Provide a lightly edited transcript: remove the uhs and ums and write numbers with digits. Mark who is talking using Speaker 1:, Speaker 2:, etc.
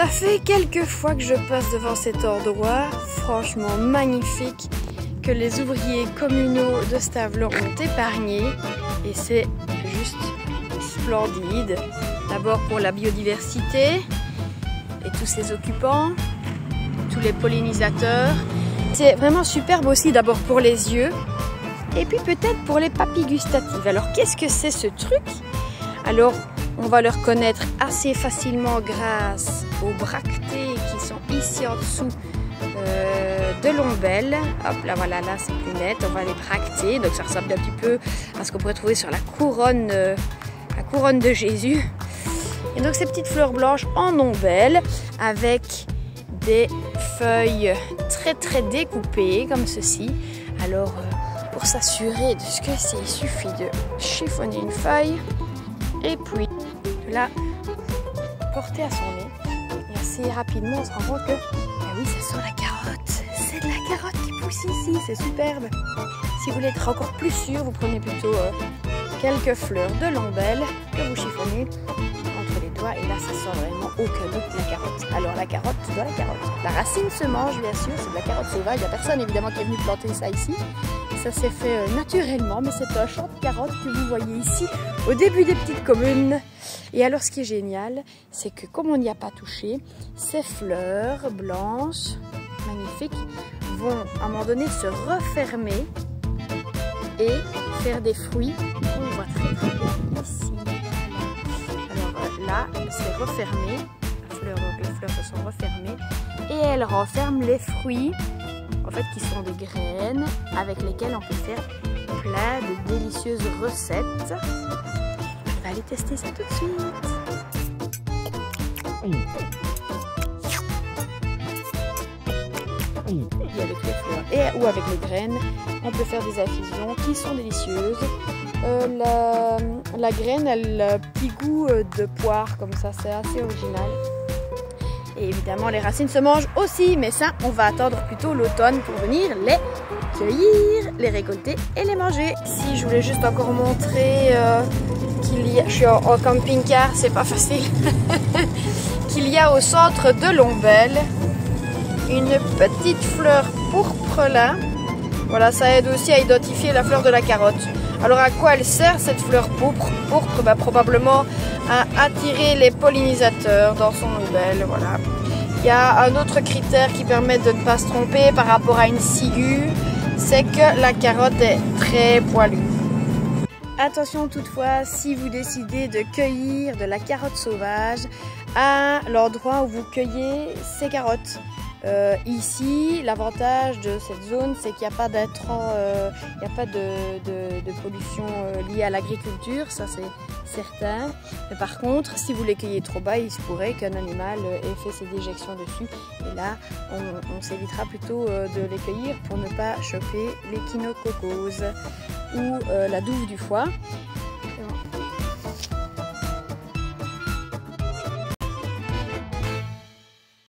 Speaker 1: Ça fait quelques fois que je passe devant cet endroit, franchement magnifique, que les ouvriers communaux de Stavelot ont épargné, et c'est juste splendide. D'abord pour la biodiversité et tous ses occupants, tous les pollinisateurs. C'est vraiment superbe aussi d'abord pour les yeux et puis peut-être pour les papilles gustatives. Alors qu'est-ce que c'est ce truc? Alors on va le reconnaître assez facilement grâce aux bractées qui sont ici en dessous de l'ombelle. Hop là, voilà, là c'est plus net, on va les bractées, donc ça ressemble un petit peu à ce qu'on pourrait trouver sur la couronne de Jésus. Et donc ces petites fleurs blanches en ombelle avec des feuilles très découpées comme ceci. Alors pour s'assurer de ce que c'est, il suffit de chiffonner une feuille et puis de la porter à son nez. Et assez rapidement on se rend compte que oui, ça sent la carotte. C'est de la carotte qui pousse ici, c'est superbe. Si vous voulez être encore plus sûr, vous prenez plutôt quelques fleurs de l'ombelle que vous chiffonnez entre les doigts et là ça sent vraiment aucun doute de la carotte. Alors la carotte, de la carotte. La racine se mange bien sûr, c'est de la carotte sauvage. Il n'y a personne évidemment qui est venu planter ça ici. Ça s'est fait naturellement, mais c'est un champ de carottes que vous voyez ici au début des petites communes. Et alors ce qui est génial, c'est que comme on n'y a pas touché, ces fleurs blanches, magnifiques, vont à un moment donné se refermer et faire des fruits qu'on voit très bien ici. Alors là, c'est refermé, les fleurs se sont refermées et elles referment les fruits, en fait, qui sont des graines avec lesquelles on peut faire plein de délicieuses recettes. On va aller tester ça tout de suite. Et avec les fleurs ou avec les graines, on peut faire des infusions qui sont délicieuses. La graine, elle a un petit goût de poire comme ça, c'est assez original. Et évidemment, les racines se mangent aussi, mais ça, on va attendre plutôt l'automne pour venir les cueillir, les récolter et les manger. Ici, je voulais juste encore montrer qu'il y a, je suis en camping-car, c'est pas facile, qu'il y a au centre de l'ombelle une petite fleur pourpre là. Voilà, ça aide aussi à identifier la fleur de la carotte. Alors à quoi elle sert cette fleur pourpre? Bah, probablement à attirer les pollinisateurs dans son ombelle. Voilà. Il y a un autre critère qui permet de ne pas se tromper par rapport à une ciguë, c'est que la carotte est très poilue. Attention toutefois, si vous décidez de cueillir de la carotte sauvage à l'endroit où vous cueillez ces carottes. Ici, l'avantage de cette zone, c'est qu'il n'y a pas d'intrants, il n'y a pas de pollution liée à l'agriculture, ça c'est certain. Mais par contre, si vous les cueillez trop bas, il se pourrait qu'un animal ait fait ses déjections dessus. Et là, on s'évitera plutôt de les cueillir pour ne pas choper l'échinococose ou la douve du foie.